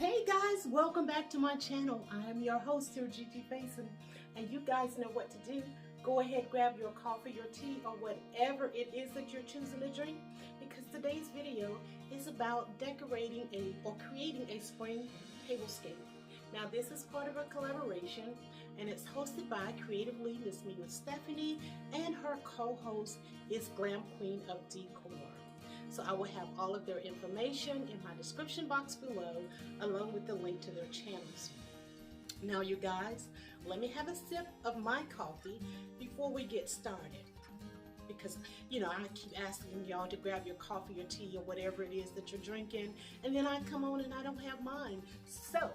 Hey guys, welcome back to my channel. I am your host here, Gigi Faison, and you guys know what to do. Go ahead, grab your coffee, your tea, or whatever it is that you're choosing to drink, because today's video is about decorating or creating a spring tablescape. Now this is part of a collaboration, and it's hosted by Creative Lead Miss Me with Stephanie, and her co-host is Glam Queen of Decor. So I will have all of their information in my description box below, along with the link to their channels. Now you guys, let me have a sip of my coffee before we get started. Because, you know, I keep asking y'all to grab your coffee or tea or whatever it is that you're drinking, and then I come on and I don't have mine. So,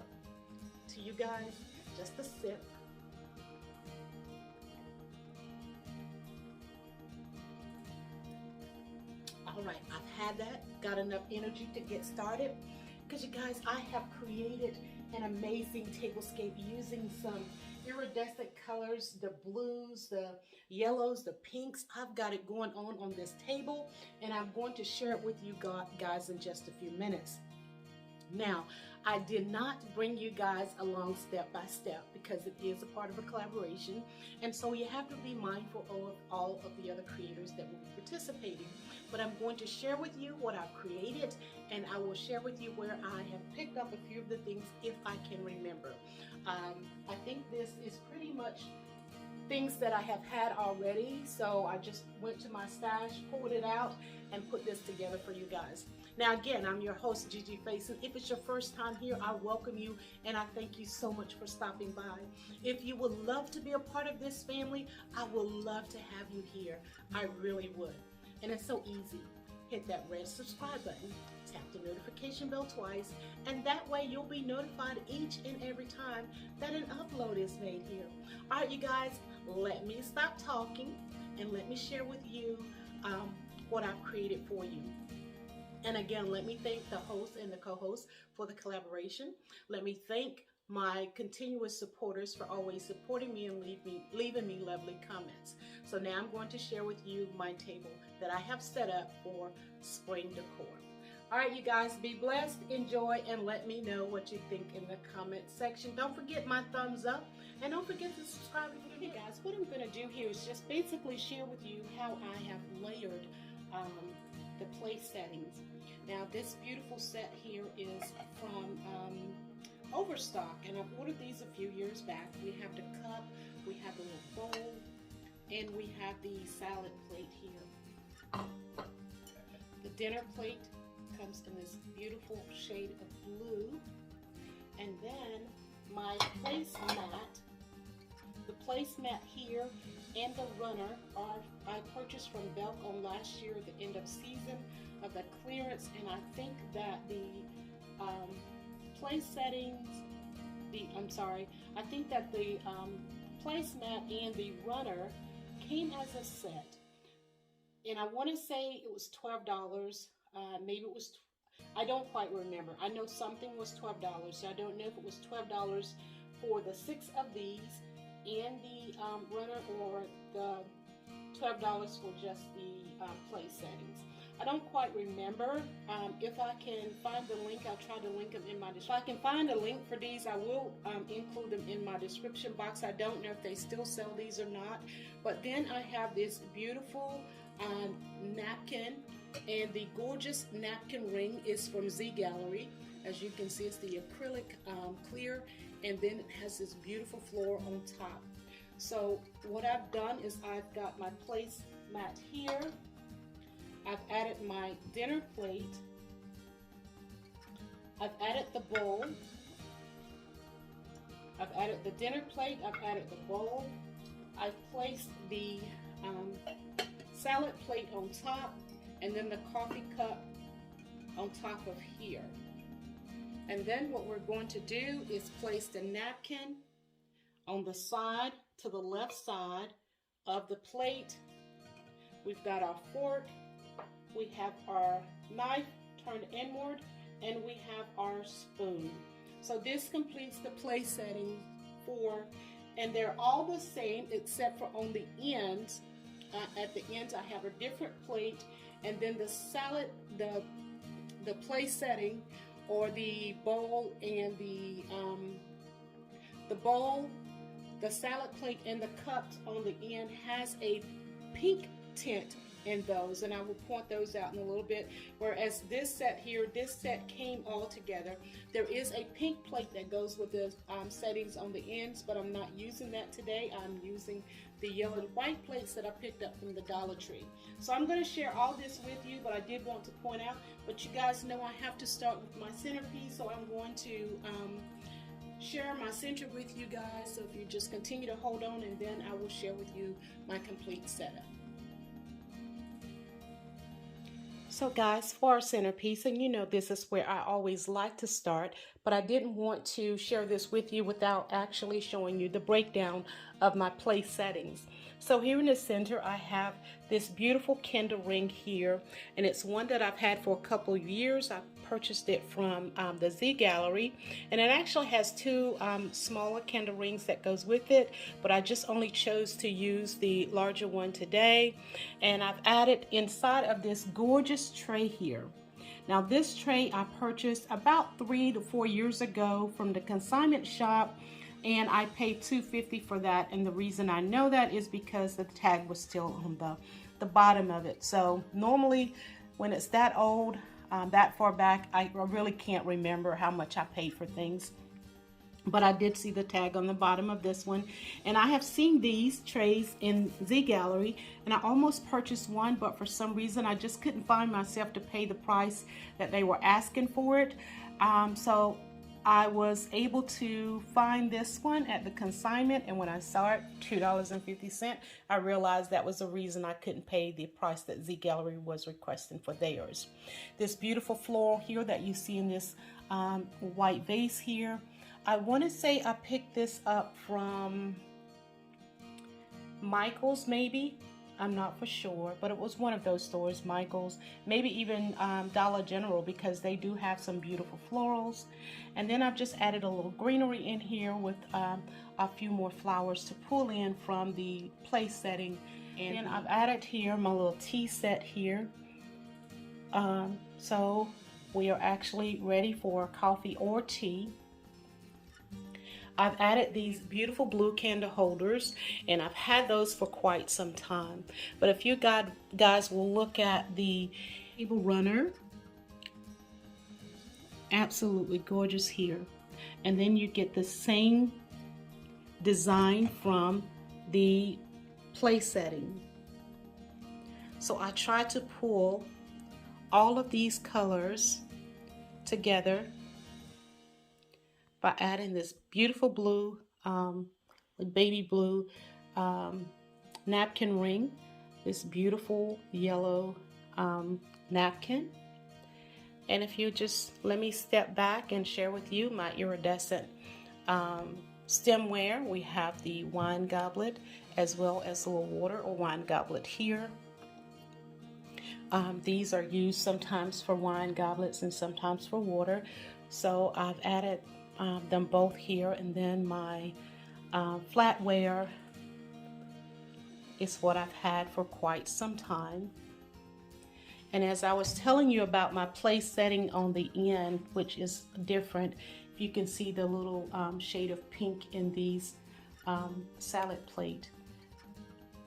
to you guys, just a sip. All right, I've had that, got enough energy to get started, because you guys, I have created an amazing tablescape using some iridescent colors, the blues, the yellows, the pinks. I've got it going on this table, and I'm going to share it with you guys in just a few minutes. Now, I did not bring you guys along step by step because it is a part of a collaboration, and so you have to be mindful of all of the other creators that will be participating. But I'm going to share with you what I've created, and I will share with you where I have picked up a few of the things if I can remember. I think this is pretty much things that I have had already, so I just went to my stash, pulled it out, and put this together for you guys. Now again, I'm your host, Gigi Faison. If it's your first time here, I welcome you, and I thank you so much for stopping by. If you would love to be a part of this family, I would love to have you here. I really would. And it's so easy. Hit that red subscribe button, tap the notification bell twice, and that way you'll be notified each and every time that an upload is made here. All right, you guys, let me stop talking and let me share with you what I've created for you. And again, let me thank the host and the co-host for the collaboration. Let me thank my continuous supporters for always supporting me and leaving me lovely comments. So now I'm going to share with you my table that I have set up for spring decor. All right, you guys, be blessed, enjoy, and let me know what you think in the comment section. Don't forget my thumbs up, and don't forget to subscribe if you're new. Hey guys, what I'm going to do here is just basically share with you how I have layered the place settings. Now this beautiful set here is from Overstock, and I've ordered these a few years back. We have the cup, we have the little bowl, and we have the salad plate here. The dinner plate comes in this beautiful shade of blue, and then my placemat. The placemat here and the runner I purchased from Belk on last year, the end of season of the clearance, and I think that the place settings, I think that the placemat and the runner came as a set, and I want to say it was $12. Maybe it was, I don't quite remember. I know something was $12, so I don't know if it was $12 for the 6 of these and the runner, or the $12 for just the place settings. I don't quite remember. If I can find the link, I'll try to link them in my description. If I can find a link for these, I will include them in my description box. I don't know if they still sell these or not. But then I have this beautiful napkin, and the gorgeous napkin ring is from Z Gallery. As you can see, it's the acrylic clear, and then it has this beautiful floral on top. So what I've done is I've got my place mat here. I've added my dinner plate. I've added the bowl. I've added the dinner plate. I've added the bowl. I've placed the salad plate on top, and then the coffee cup on top of here. And then what we're going to do is place the napkin on the side, to the left side of the plate. We've got our fork, we have our knife turned inward, and we have our spoon. So this completes the place setting and they're all the same except for on the ends. At the ends I have a different plate, and then the salad, the place setting or the bowl and the bowl, the salad plate, and the cups on the end has a pink tint in those, and I will point those out in a little bit. Whereas this set here, this set came all together. There is a pink plate that goes with the settings on the ends, but I'm not using that today. I'm using the yellow and white plates that I picked up from the Dollar Tree. So I'm going to share all this with you, but I did want to point out, but you guys know I have to start with my centerpiece, so I'm going to share my center with you guys. So if you just continue to hold on, and then I will share with you my complete setup. So guys, for our centerpiece, and you know this is where I always like to start, but I didn't want to share this with you without actually showing you the breakdown of my place settings. So here in the center, I have this beautiful candle ring here, and it's one that I've had for a couple of years. I purchased it from the Z Gallery, and it actually has two smaller candle rings that goes with it, but I just only chose to use the larger one today. And I've added inside of this gorgeous tray here. Now this tray I purchased about 3 to 4 years ago from the consignment shop, and I paid $2.50 for that. And the reason I know that is because the tag was still on the bottom of it. So normally when it's that old, that far back, I really can't remember how much I paid for things. But I did see the tag on the bottom of this one. And I have seen these trays in Z Gallery, and I almost purchased one, but for some reason I just couldn't find myself to pay the price that they were asking for it. So I was able to find this one at the consignment, and when I saw it, $2.50, I realized that was the reason I couldn't pay the price that Z Gallery was requesting for theirs. This beautiful floral here that you see in this white vase here, I want to say I picked this up from Michael's, maybe. I'm not for sure, but it was one of those stores, Michael's, maybe even Dollar General, because they do have some beautiful florals. And then I've just added a little greenery in here with a few more flowers to pull in from the place setting. And then I've added here my little tea set here. So we are actually ready for coffee or tea. I've added these beautiful blue candle holders, and I've had those for quite some time. But if you guys will look at the table runner, absolutely gorgeous here. And then you get the same design from the place setting. So I try to pull all of these colors together by adding this beautiful blue, baby blue napkin ring, this beautiful yellow napkin. And if you just let me step back and share with you my iridescent stemware, we have the wine goblet as well as a little water or wine goblet here. These are used sometimes for wine goblets and sometimes for water. So I've added them both here, and then my flatware is what I've had for quite some time. And as I was telling you about my place setting on the end, which is different, if you can see the little shade of pink in these salad plate,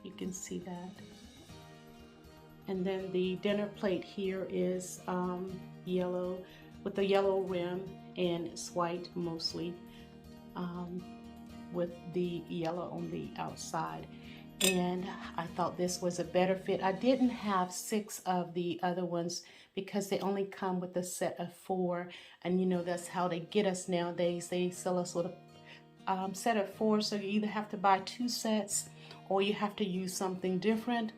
you can see that. And then the dinner plate here is yellow with the yellow rim, and it's white mostly with the yellow on the outside. And I thought this was a better fit. I didn't have 6 of the other ones because they only come with a set of 4, and you know that's how they get us nowadays. They sell us with a set of 4, so you either have to buy 2 sets or you have to use something different.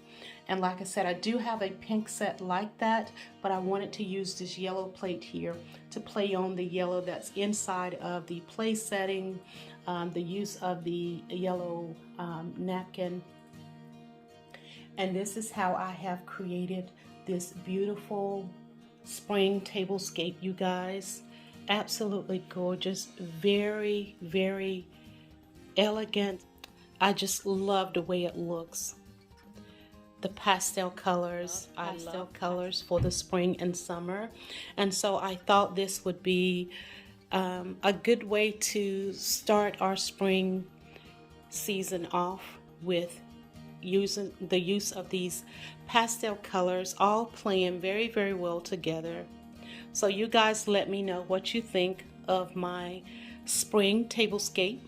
And like I said, I do have a pink set like that, but I wanted to use this yellow plate here to play on the yellow that's inside of the place setting, the use of the yellow napkin. And this is how I have created this beautiful spring tablescape, you guys. Absolutely gorgeous, very, very elegant. I just love the way it looks. the pastel colors. I love colors for the spring and summer. And so I thought this would be a good way to start our spring season off with using the use of these pastel colors, all playing very, very well together. So you guys let me know what you think of my spring tablescape.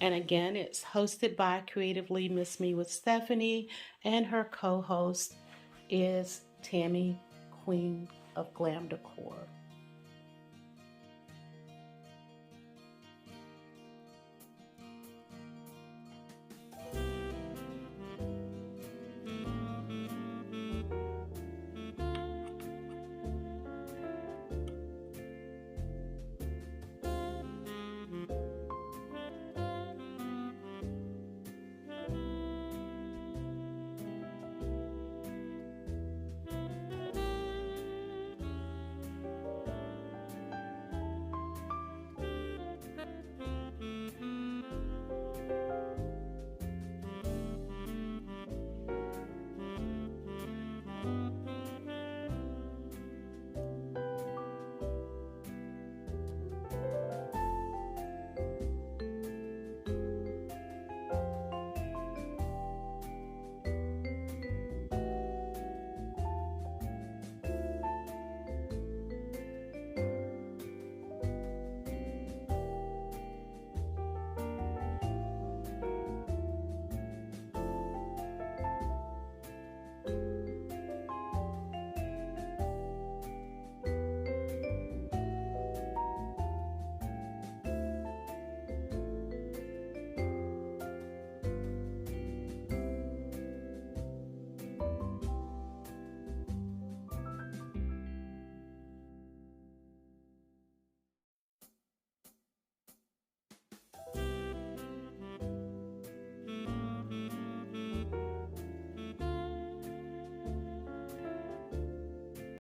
And again, it's hosted by Creatively Miss Me with Stephanie, and her co-host is Tammy, Queen of Glam Decor.